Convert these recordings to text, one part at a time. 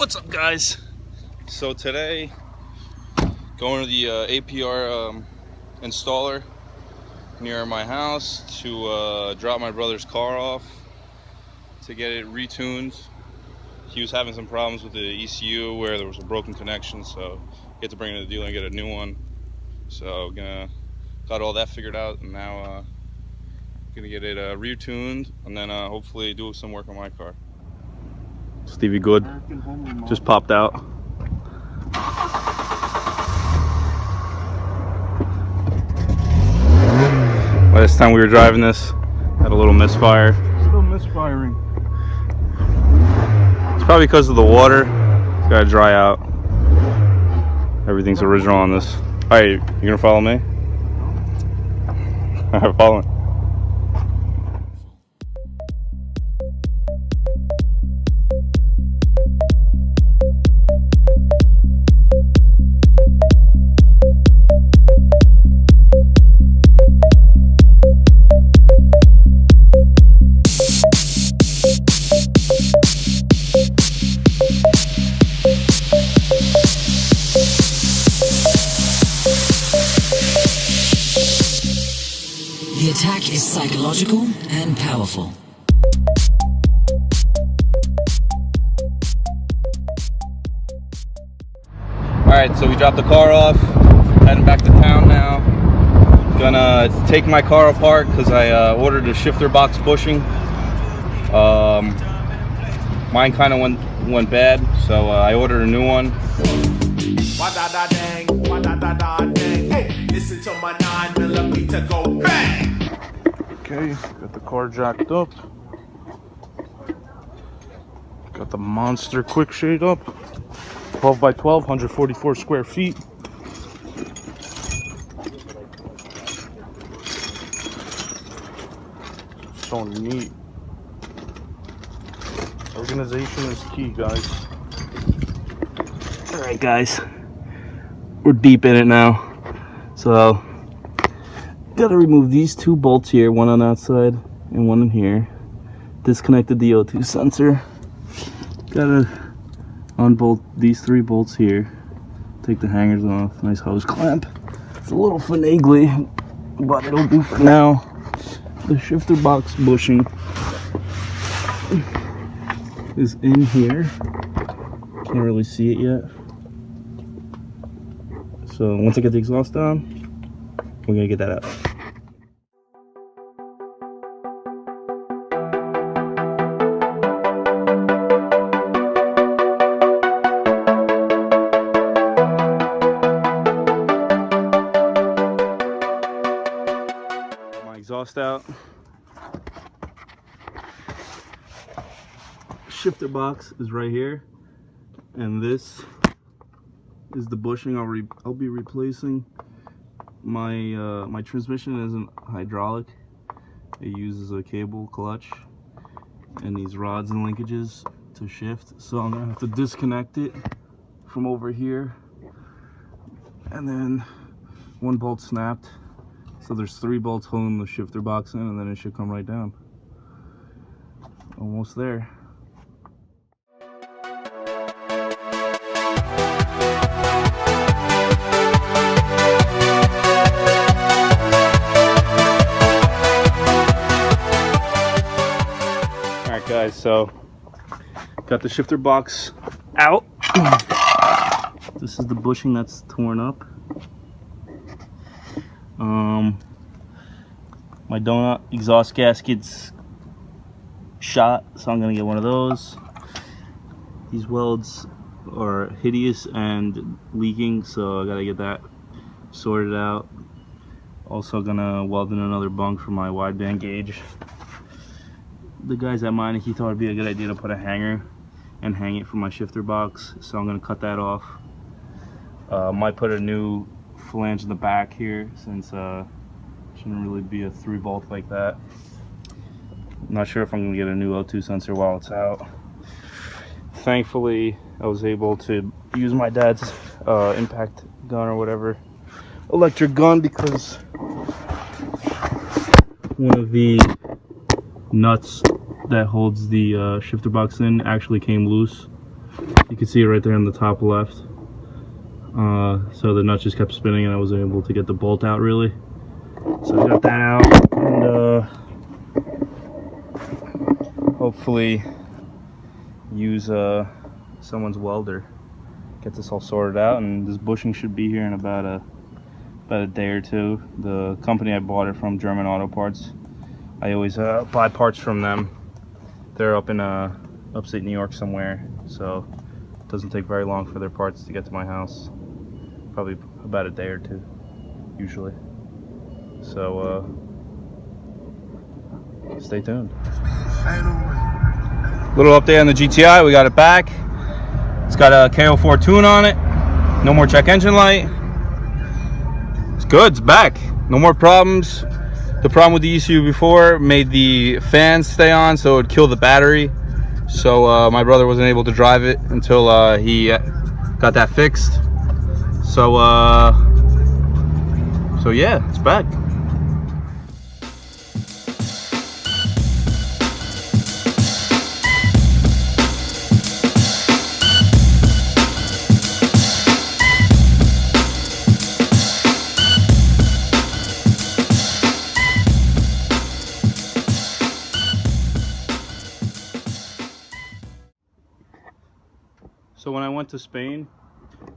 What's up, guys? So today, going to the APR installer near my house to drop my brother's car off to get it retuned. He was having some problems with the ECU where there was a broken connection, so get to bring it to the dealer and get a new one. So got all that figured out, and now gonna get it retuned, and then hopefully do some work on my car. Stevie Good just popped out. Last time we were driving this, had a little misfire. Still misfiring. It's probably because of the water. It's gotta dry out. Everything's original on this. Alright, you gonna follow me? Alright, follow me. The attack is psychological and powerful. Alright, so we dropped the car off, heading back to town now. Gonna take my car apart because I ordered a shifter box bushing. Mine kind of went bad, so I ordered a new one. Hey, listen to my 9mm go bang! Okay, got the car jacked up. Got the monster quick shade up. 12 by 12, 144 square feet. So neat. Organization is key, guys. Alright, guys. We're deep in it now. So, gotta remove these two bolts here, one on that side and one in here. Disconnected the O2 sensor. Gotta unbolt these three bolts here. Take the hangers off. Nice hose clamp. It's a little finagly, but it'll do for now. The shifter box bushing is in here. Can't really see it yet. So once I get the exhaust down, we're gonna get that out. My exhaust out. Shifter box is right here, and this is the bushing I'll be replacing. My transmission isn't hydraulic. It uses a cable clutch and these rods and linkages to shift, so I'm gonna have to disconnect it from over here, and then one bolt snapped, so there's 3 bolts holding the shifter box in, and then it should come right down. Almost there. Guys, so got the shifter box out. This is the bushing that's torn up. My donut exhaust gasket's shot, so I'm gonna get one of those. These welds are hideous and leaking, so I gotta get that sorted out. Also gonna weld in another bunk for my wideband gauge. The guys at mine, he thought it'd be a good idea to put a hanger and hang it from my shifter box, so I'm gonna cut that off. Might put a new flange in the back here, since shouldn't really be a 3 bolt like that. I'm not sure if I'm gonna get a new O2 sensor while it's out. Thankfully, I was able to use my dad's impact gun or whatever, electric gun, because one of the nuts that holds the shifter box in actually came loose. You can see it right there on the top left. So the nut just kept spinning and I wasn't able to get the bolt out really. So I got that out and hopefully use someone's welder. Get this all sorted out, and this bushing should be here in about a day or two. The company I bought it from, German Auto Parts, I always buy parts from them. They're up in upstate New York somewhere, so it doesn't take very long for their parts to get to my house. Probably about a day or two, usually. So stay tuned. Little update on the GTI. We got it back. It's got a KO4 tune on it. No more check engine light. It's good. It's back. No more problems. The problem with the ECU before made the fan stay on, so it would kill the battery. So my brother wasn't able to drive it until he got that fixed. So yeah, it's back. So when I went to Spain,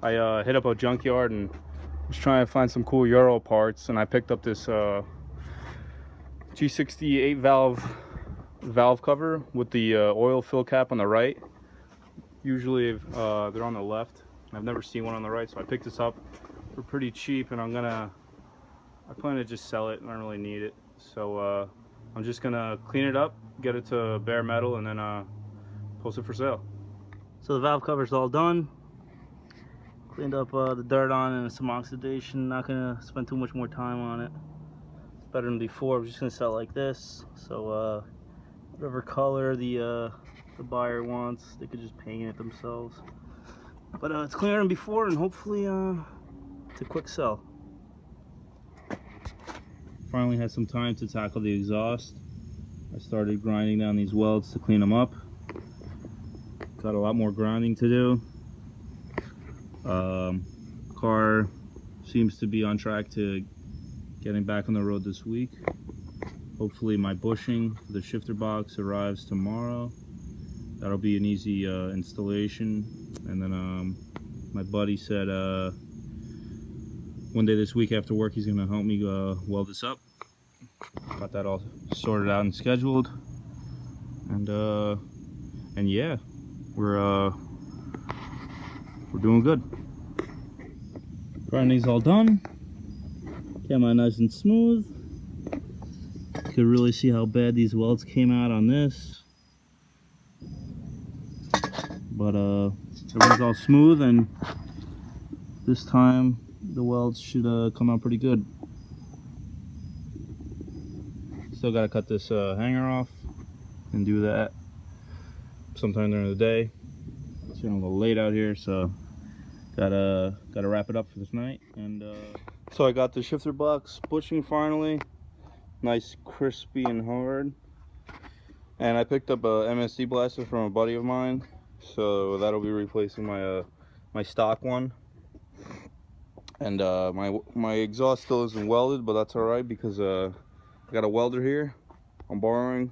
I hit up a junkyard and was trying to find some cool Euro parts, and I picked up this G68 valve cover with the oil fill cap on the right. Usually they're on the left. I've never seen one on the right, so I picked this up for pretty cheap, and I plan to just sell it. I don't really need it, so I'm just gonna clean it up, get it to bare metal, and then post it for sale. So the valve cover's all done. Cleaned up the dirt on and some oxidation. Not gonna spend too much more time on it. It's better than before. I'm just gonna sell it like this. So whatever color the buyer wants, they could just paint it themselves. But it's cleaner than before, and hopefully it's a quick sell. Finally had some time to tackle the exhaust. I started grinding down these welds to clean them up. Got a lot more grinding to do. Car seems to be on track to getting back on the road this week. Hopefully my bushing for the shifter box arrives tomorrow. That'll be an easy installation. And then my buddy said one day this week after work he's gonna help me weld this up. Got that all sorted out and scheduled. And yeah, we're doing good. Grinding's all done. Came out nice and smooth. You could really see how bad these welds came out on this. But everything's all smooth, and this time the welds should come out pretty good. Still gotta cut this hanger off and do that sometime during the day. It's getting a little late out here, so gotta wrap it up for this night. And so I got the shifter box bushing finally, nice crispy and hard. And I picked up a MSD blaster from a buddy of mine, so that'll be replacing my my stock one. And my exhaust still isn't welded, but that's all right because I got a welder here I'm borrowing,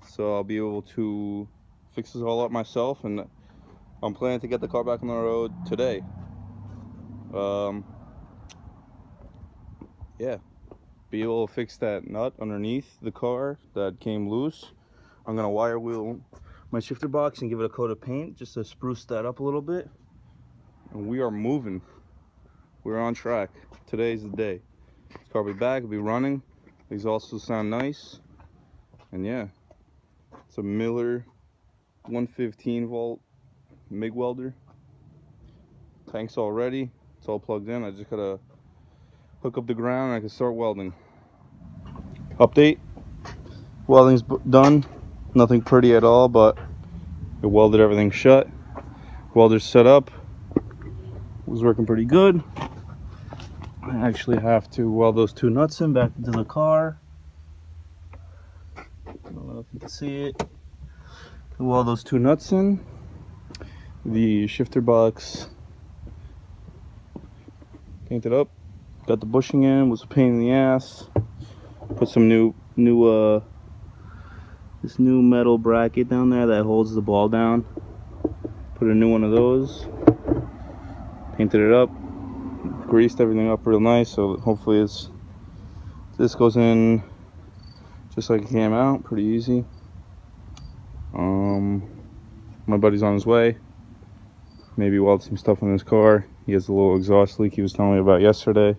so I'll be able to fix this all up myself. And I'm planning to get the car back on the road today. Yeah, be able to fix that nut underneath the car that came loose. I'm gonna wire wheel my shifter box and give it a coat of paint just to spruce that up a little bit. And we are moving. We're on track. Today's the day. This car will be back, it'll be running. These also sound nice. And yeah, it's a Miller 115 volt MIG welder. Tank's all ready. It's all plugged in. I just gotta hook up the ground and I can start welding. Update. Welding's done. Nothing pretty at all, but it welded everything shut. Welder's set up. It was working pretty good. I actually have to weld those two nuts in back into the car. I don't know if you can see it. Weld those two nuts in. The shifter box painted up. Got the bushing in, was a pain in the ass. Put some this new metal bracket down there that holds the ball down. Put a new one of those. Painted it up. Greased everything up real nice, so hopefully this goes in just like it came out, pretty easy. My buddy's on his way. Maybe weld some stuff in his car. He has a little exhaust leak he was telling me about yesterday.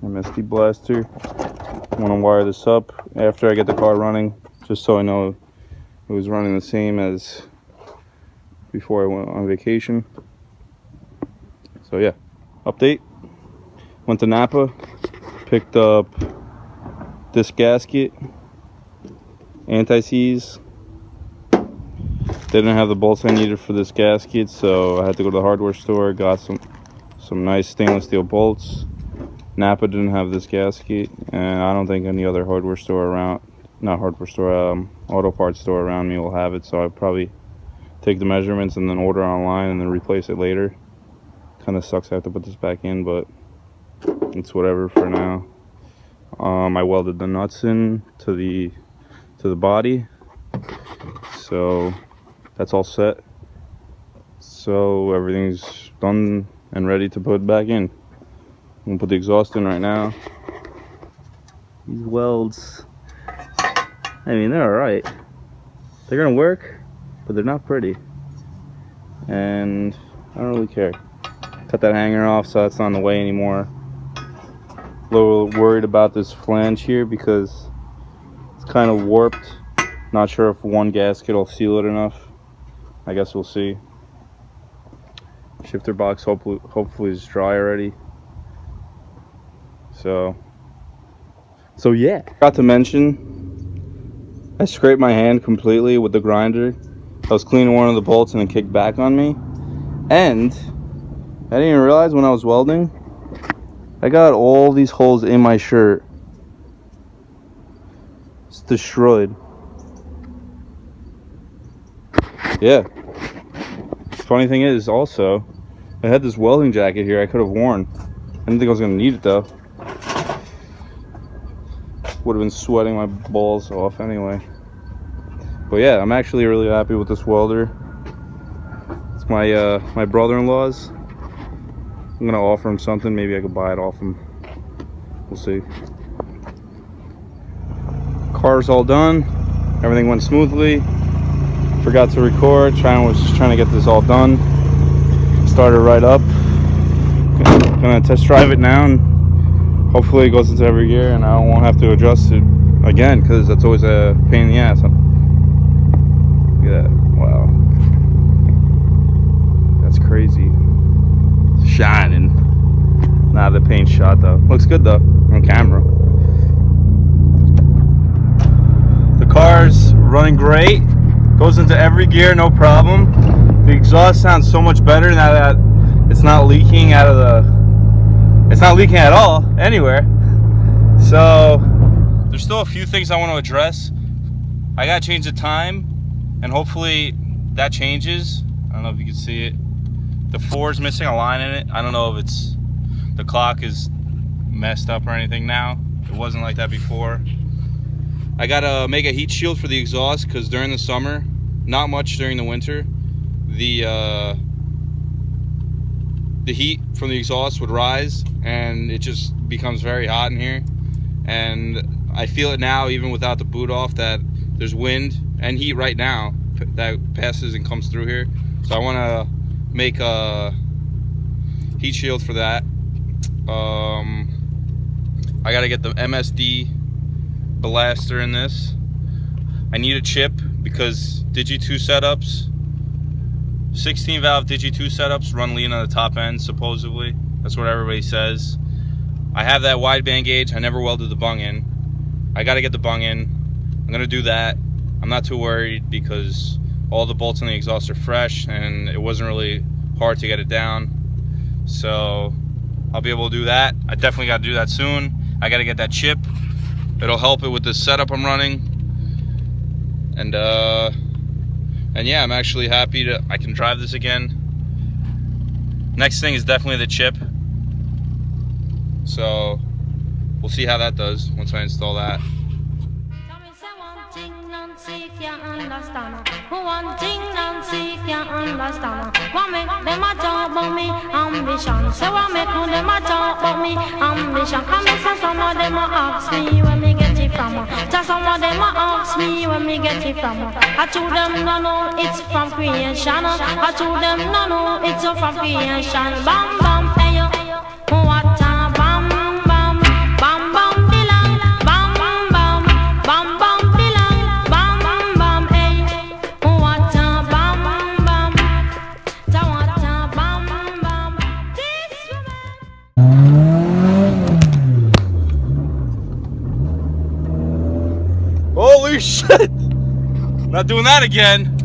MSD blaster. I want to wire this up after I get the car running, just so I know it was running the same as before I went on vacation. So yeah, update. Went to Napa, picked up this gasket, anti-seize. They didn't have the bolts I needed for this gasket, so I had to go to the hardware store. Got some nice stainless steel bolts. Napa didn't have this gasket, and I don't think any other hardware store around, not hardware store, auto parts store around me will have it. So I'll probably take the measurements and then order online and then replace it later. Kind of sucks I have to put this back in, but it's whatever for now. I welded the nuts in to the body, so that's all set. So everything's done and ready to put back in. I'm gonna put the exhaust in right now. These welds, I mean, they're alright. They're gonna work, but they're not pretty. And I don't really care. Cut that hanger off so it's not in the way anymore. A little worried about this flange here because it's kind of warped. Not sure if one gasket will seal it enough. I guess we'll see. Shifter box hopefully is dry already. So yeah. Forgot to mention, I scraped my hand completely with the grinder. I was cleaning one of the bolts and it kicked back on me. And I didn't even realize when I was welding, I got all these holes in my shirt. It's destroyed. Yeah. Funny thing is also, I had this welding jacket here I could have worn. I didn't think I was gonna need it though. Would have been sweating my balls off anyway. But yeah, I'm actually really happy with this welder. It's my brother-in-law's. I'm gonna offer him something. Maybe I could buy it off him. We'll see. Car's all done. Everything went smoothly. Forgot to record. Was just trying to get this all done. Started right up. Gonna test drive it now, and hopefully it goes into every gear, and I won't have to adjust it again because that's always a pain in the ass. Look at that! Wow, that's crazy. It's shining. Nah, the paint's shot though. Looks good though on camera. The car's running great. Goes into every gear, no problem. The exhaust sounds so much better now that it's not leaking out of the... It's not leaking at all, anywhere. So, there's still a few things I want to address. I gotta change the time, and hopefully that changes. I don't know if you can see it. The 4 is missing a line in it. I don't know if it's... the clock is messed up or anything now. It wasn't like that before. I gotta make a heat shield for the exhaust because during the summer, not much during the winter, the heat from the exhaust would rise and it just becomes very hot in here. And I feel it now, even without the boot off, that there's wind and heat right now that passes and comes through here. So I want to make a heat shield for that. I gotta get the MSD blaster in this. I need a chip because Digi2 setups, 16 valve Digi2 setups run lean on the top end, supposedly. That's what everybody says. I have that wideband gauge. I never welded the bung in. I gotta get the bung in. I'm gonna do that. I'm not too worried because all the bolts on the exhaust are fresh and it wasn't really hard to get it down. So I'll be able to do that. I definitely gotta do that soon. I gotta get that chip. It'll help it with the setup I'm running. And And yeah, I'm actually happy I can drive this again. Next thing is definitely the chip. So we'll see how that does once I install that. One thing Nancy can't understand. What make them a talk about me ambition? Say what make them a talk about me ambition? Come and say some of them a ask me where me get it from. Just some of them a ask me where me get it from. I told them no no, it's from creation. I told them no no, it's from creation. Bam bam, hey yo, what a bam bam, bam bam bilang, bam bam, bam bam bilang, bam bam, hey. What a bam bam, ta what a bam bam. This woman. Holy shit! Not doing that again.